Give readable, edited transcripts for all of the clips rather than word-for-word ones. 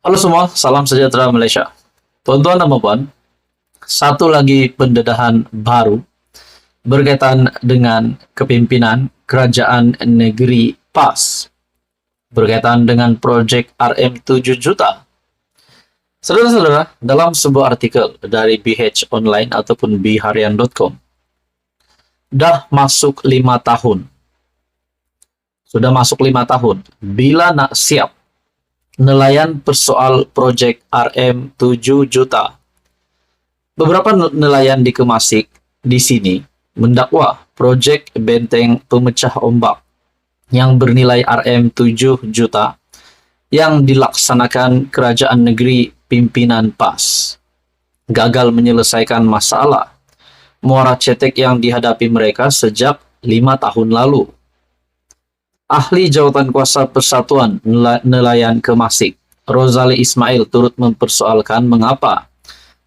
Halo semua, salam sejahtera Malaysia. Tuan-tuan dan puan, satu lagi pendedahan baru berkaitan dengan kepimpinan Kerajaan Negeri PAS berkaitan dengan projek RM7 juta. Saudara-saudara, dalam sebuah artikel dari BH Online ataupun bharian.com, dah masuk 5 tahun. Sudah masuk 5 tahun. Bila nak siap nelayan persoal projek RM7 juta. Beberapa nelayan di Kemasik di sini mendakwa projek benteng pemecah ombak yang bernilai RM7 juta yang dilaksanakan Kerajaan Negeri Pimpinan PAS gagal menyelesaikan masalah muara cetek yang dihadapi mereka sejak 5 tahun lalu. Ahli Jawatan Kuasa Persatuan Nelayan Kemasik, Rozali Ismail, turut mempersoalkan mengapa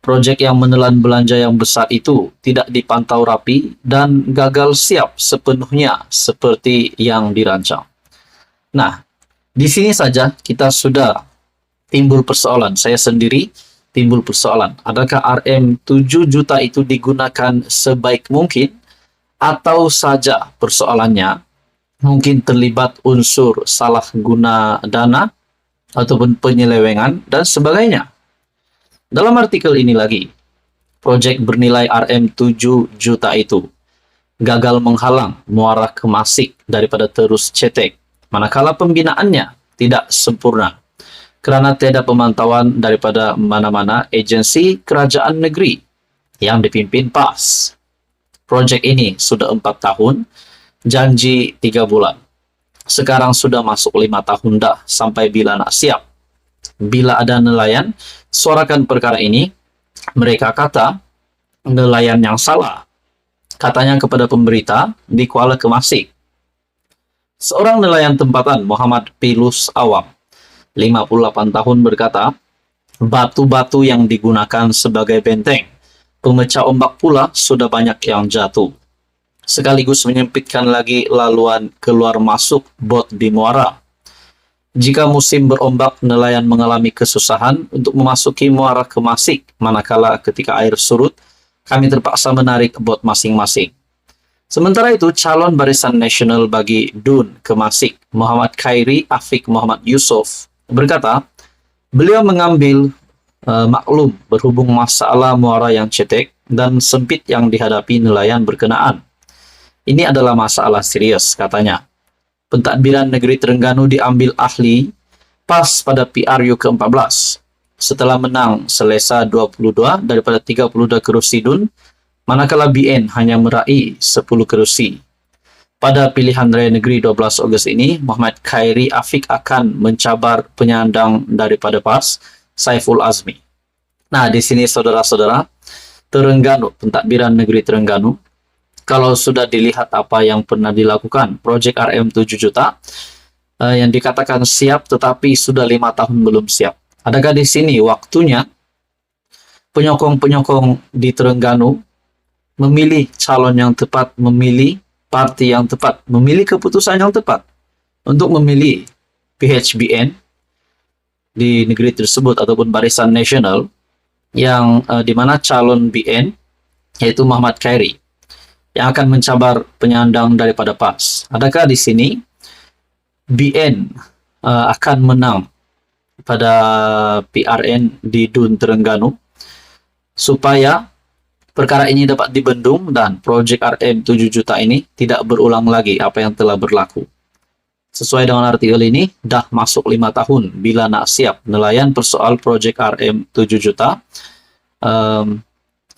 projek yang menelan belanja yang besar itu tidak dipantau rapi dan gagal siap sepenuhnya seperti yang dirancang. Nah, di sini saja kita sudah timbul persoalan. Saya sendiri timbul persoalan. Adakah RM7 juta itu digunakan sebaik mungkin atau saja persoalannya mungkin terlibat unsur salah guna dana ataupun penyelewengan dan sebagainya. Dalam artikel ini lagi, projek bernilai RM7 juta itu gagal menghalang muara Kemasik daripada terus cetek, manakala pembinaannya tidak sempurna kerana tiada pemantauan daripada mana-mana agensi kerajaan negeri yang dipimpin PAS. Projek ini sudah 4 tahun, janji 3 bulan. Sekarang sudah masuk 5 tahun dah, sampai bila nak siap. Bila ada nelayan suarakan perkara ini, mereka kata nelayan yang salah. Katanya kepada pemberita di Kuala Kemasik. Seorang nelayan tempatan, Muhammad Pilus Awam, 58 tahun, berkata, batu-batu yang digunakan sebagai benteng pemecah ombak pula sudah banyak yang jatuh, sekaligus menyempitkan lagi laluan keluar masuk bot di muara. Jika musim berombak, nelayan mengalami kesusahan untuk memasuki muara Kemasik, manakala ketika air surut, kami terpaksa menarik bot masing-masing. Sementara itu, calon Barisan Nasional bagi DUN Kemasik, Muhammad Khairi Afiq Muhammad Yusof, berkata, beliau mengambil maklum berhubung masalah muara yang cetek dan sempit yang dihadapi nelayan berkenaan. Ini adalah masalah serius, katanya. Pentadbiran Negeri Terengganu diambil ahli PAS pada PRU ke-14 setelah menang selesa 22 daripada 32 kerusi DUN, manakala BN hanya meraih 10 kerusi. Pada pilihan raya negeri 12 Ogos ini, Muhammad Khairi Afiq akan mencabar penyandang daripada PAS, Saiful Azmi. Nah, di sini saudara-saudara, Terengganu, Pentadbiran Negeri Terengganu, kalau sudah dilihat apa yang pernah dilakukan, projek RM7 juta yang dikatakan siap tetapi sudah 5 tahun belum siap. Adakah di sini waktunya penyokong-penyokong di Terengganu memilih calon yang tepat, memilih parti yang tepat, memilih keputusan yang tepat untuk memilih PHBN di negeri tersebut ataupun Barisan Nasional yang di mana calon BN yaitu Muhammad Khairi yang akan mencabar penyandang daripada PAS. Adakah di sini BN akan menang pada PRN di DUN Terengganu supaya perkara ini dapat dibendung dan projek RM7 juta ini tidak berulang lagi apa yang telah berlaku. Sesuai dengan artikel ini, dah masuk 5 tahun bila nak siap nelayan persoal projek RM7 juta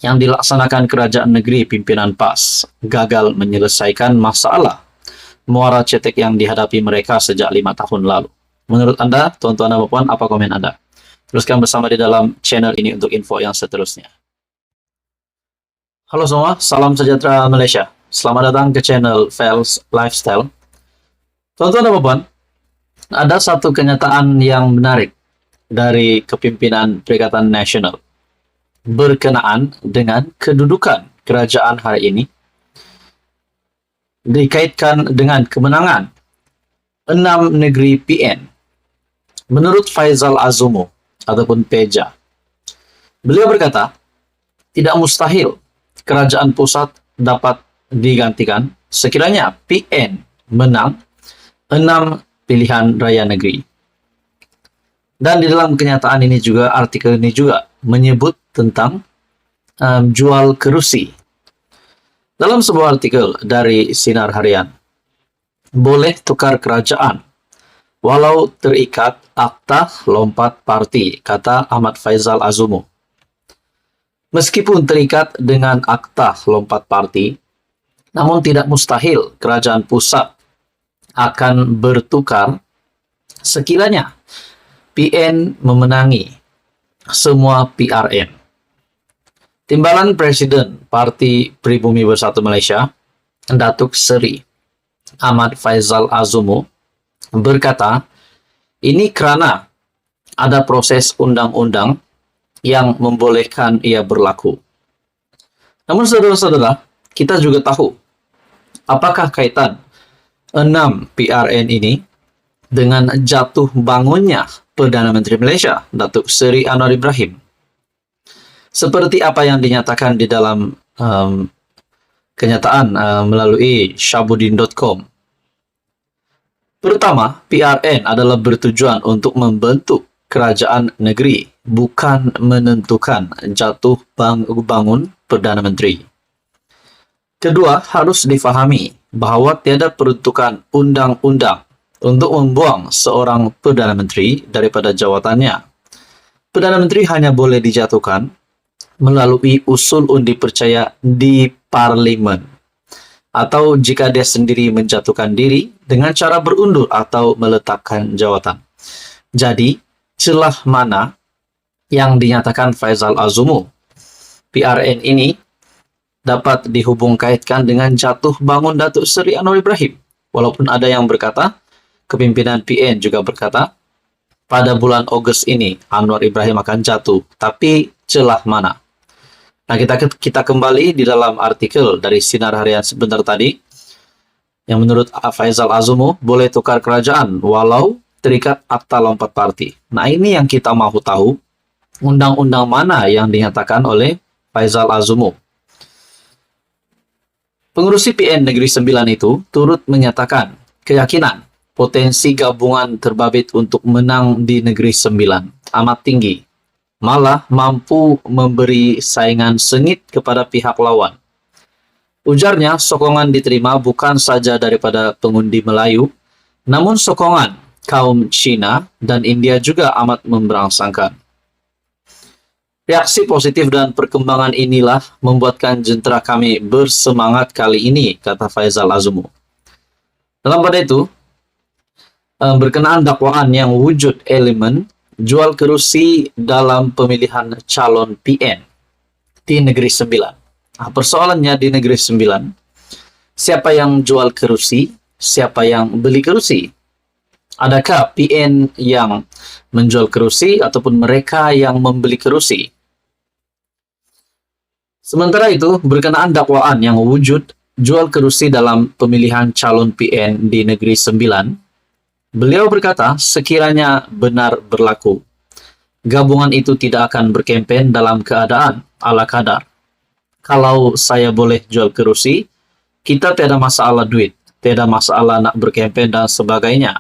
yang dilaksanakan Kerajaan Negeri Pimpinan PAS gagal menyelesaikan masalah muara cetek yang dihadapi mereka sejak 5 tahun lalu. Menurut Anda, tuan-tuan dan puan, apa komen Anda? Teruskan bersama di dalam channel ini untuk info yang seterusnya. Halo semua, salam sejahtera Malaysia. Selamat datang ke channel Fels Lifestyle. Tuan-tuan dan puan, ada satu kenyataan yang menarik dari kepimpinan Perikatan Nasional berkenaan dengan kedudukan kerajaan hari ini dikaitkan dengan kemenangan 6 negeri PN. Menurut Faizal Azumu, ataupun Peja. Beliau berkata, tidak mustahil kerajaan pusat dapat digantikan sekiranya PN menang 6 pilihan raya negeri. Dan di dalam kenyataan ini juga, artikel ini juga menyebut tentang jual kerusi. Dalam sebuah artikel dari Sinar Harian, boleh tukar kerajaan walau terikat akta lompat parti, kata Ahmad Faizal Azumu. Meskipun terikat dengan akta lompat parti, namun tidak mustahil kerajaan pusat akan bertukar sekiranya PN memenangi semua PRN. Timbalan Presiden Parti Pribumi Bersatu Malaysia, Datuk Seri Ahmad Faizal Azumu, berkata, ini kerana ada proses undang-undang yang membolehkan ia berlaku. Namun saudara-saudara, kita juga tahu apakah kaitan 6 PRN ini dengan jatuh bangunnya Perdana Menteri Malaysia, Datuk Seri Anwar Ibrahim. Seperti apa yang dinyatakan di dalam kenyataan melalui syabudin.com. Pertama, PRN adalah bertujuan untuk membentuk kerajaan negeri, bukan menentukan jatuh bangun Perdana Menteri. Kedua, harus difahami bahawa tiada peruntukan undang-undang untuk membuang seorang Perdana Menteri daripada jawatannya. Perdana Menteri hanya boleh dijatuhkan melalui usul undi percaya di Parlimen, atau jika dia sendiri menjatuhkan diri dengan cara berundur atau meletakkan jawatan. Jadi, celah mana yang dinyatakan Faizal Azumu, PRN ini dapat dihubung kaitkan dengan jatuh bangun Datuk Seri Anwar Ibrahim. Walaupun ada yang berkata, kepimpinan PN juga berkata, pada bulan Ogos ini Anwar Ibrahim akan jatuh, tapi celah mana? Nah, kita kembali di dalam artikel dari Sinar Harian sebentar tadi, yang menurut Faizal Azumu boleh tukar kerajaan walau terikat akta lompat parti. Nah, ini yang kita mahu tahu, undang-undang mana yang dinyatakan oleh Faizal Azumu. Pengurusi PN Negeri Sembilan itu turut menyatakan keyakinan potensi gabungan terbabit untuk menang di Negeri Sembilan amat tinggi, malah mampu memberi saingan sengit kepada pihak lawan. Ujarnya, sokongan diterima bukan saja daripada pengundi Melayu, namun sokongan kaum Cina dan India juga amat memberangsangkan. Reaksi positif dan perkembangan inilah membuatkan jentera kami bersemangat kali ini, kata Faizal Azumu. Dalam pada itu, berkenaan dakwaan yang wujud elemen jual kerusi dalam pemilihan calon PN di Negeri Sembilan. Nah, persoalannya di Negeri Sembilan, siapa yang jual kerusi, siapa yang beli kerusi? Adakah PN yang menjual kerusi ataupun mereka yang membeli kerusi? Sementara itu, berkenaan dakwaan yang wujud jual kerusi dalam pemilihan calon PN di Negeri Sembilan, beliau berkata, sekiranya benar berlaku, gabungan itu tidak akan berkempen dalam keadaan ala kadar. Kalau saya boleh jual kerusi, kita tiada masalah duit, tiada masalah nak berkempen dan sebagainya.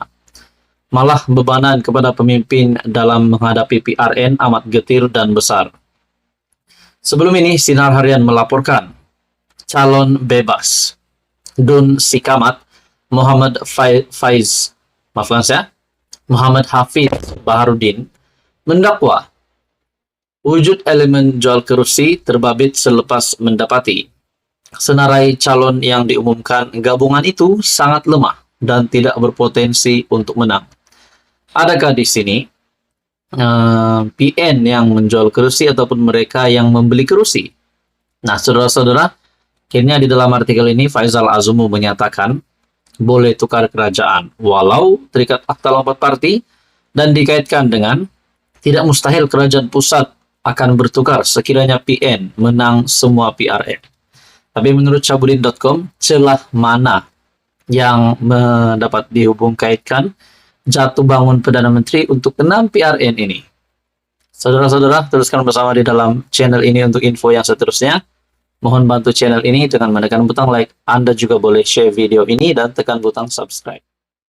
Malah bebanan kepada pemimpin dalam menghadapi PRN amat getir dan besar. Sebelum ini, Sinar Harian melaporkan calon bebas Dun Sikamat Muhammad Muhammad Hafiz Baharudin mendakwa wujud elemen jual kerusi terbabit selepas mendapati senarai calon yang diumumkan gabungan itu sangat lemah dan tidak berpotensi untuk menang. Adakah di sini PN yang menjual kerusi ataupun mereka yang membeli kerusi? Nah, saudara-saudara, akhirnya di dalam artikel ini Faizal Azumu menyatakan boleh tukar kerajaan walau terikat akta lompat parti dan dikaitkan dengan tidak mustahil kerajaan pusat akan bertukar sekiranya PN menang semua PRN. Tapi menurut syabudin.com, celah mana yang dapat dihubung kaitkan jatuh bangun Perdana Menteri untuk 6 PRN ini? Saudara-saudara, teruskan bersama di dalam channel ini untuk info yang seterusnya. Mohon bantu channel ini dengan menekan butang like. Anda juga boleh share video ini dan tekan butang subscribe.